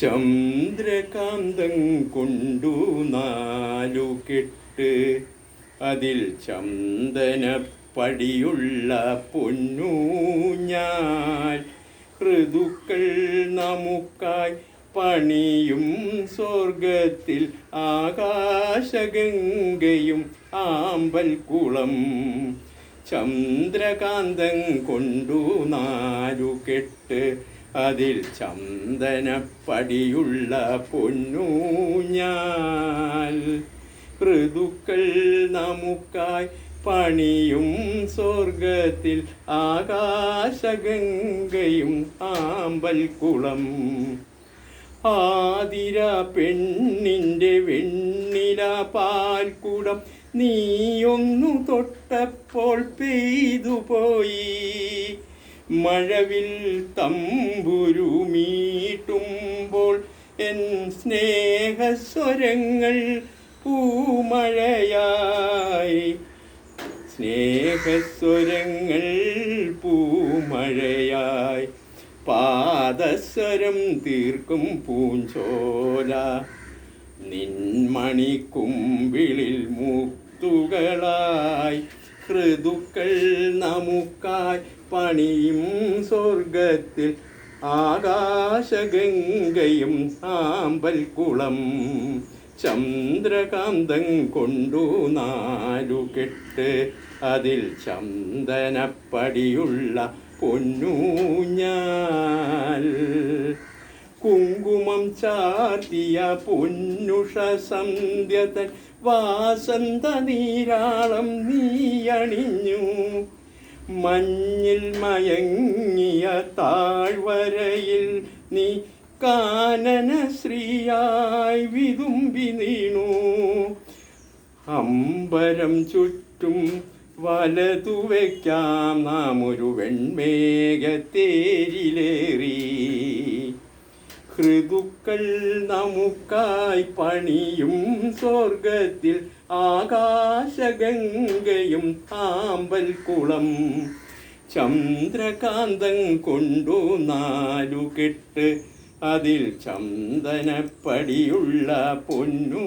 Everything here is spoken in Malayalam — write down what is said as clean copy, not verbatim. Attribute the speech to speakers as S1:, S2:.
S1: ചന്ദ്രകാന്തം കൊണ്ടു നാലു കെട്ട്, അതിൽ ചന്ദനപ്പടിയുള്ള പൊന്നൂഞ്ഞാൽ. ഋതുക്കൾ നമുക്കായി പണിയും സ്വർഗത്തിൽ ആകാശഗംഗയും ആമ്പൽ കുളം. ചന്ദ്രകാന്തം കൊണ്ടു നാലു കെട്ട്, അതിൽ ചന്ദനപ്പടിയുള്ള പൊന്നൂഞ്ഞാൽ. ഋതുക്കൾ നമുക്കായി പണിയും സ്വർഗത്തിൽ ആകാശഗംഗയും ആമ്പൽ കുളം. ആതിര പെണ്ണിൻ്റെ വെണ്ണില പാൽക്കുടം നീയൊന്നു തൊട്ടപ്പോൾ പെയ്തുപോയി. മഴവിൽ തമ്പുരുമീട്ടുമ്പോൾ എൻ സ്നേഹസ്വരങ്ങൾ പൂമഴയായി. സ്നേഹസ്വരങ്ങൾ പൂമഴയായി. പാദസ്വരം തീർക്കും പൂഞ്ചോല, നിൻമണിക്കുമ്പിളിൽ മുത്തുകളായി. ഋതുക്കൾ നമുക്കായി പണിയും സ്വർഗത്തിൽ ആകാശഗംഗയും ആമ്പൽ കുളം. ചന്ദ്രകാന്തം കൊണ്ടു നാലു കെട്ട്, അതിൽ ചന്ദനപ്പടിയുള്ള പൊന്നൂഞ്ഞാൽ. കുങ്കുമം ചാർത്തിയ പൊന്നുഷ സന്ധ്യതൻ വാസന്ത നീരാളം നീയണിഞ്ഞു. മഞ്ഞിൽ മയങ്ങിയ താഴ്വരയിൽ നീ കാനന ശ്രീയായി വിതുമ്പി നീണു. അമ്പരം ചുറ്റും വലതു വയ്ക്കാം നാം ഒരു വെൺമേഘത്തേരിലേറി. ഋതുക്കൾ നമുക്കായി പണിയും സ്വർഗത്തിൽ ആകാശഗംഗയും ആമ്പൽ കുളം. ചന്ദ്രകാന്തം കൊണ്ടു നാലു കെട്ട്, അതിൽ ചന്ദനപ്പടിയുള്ള പൊന്നൂഞ്ഞാൽ.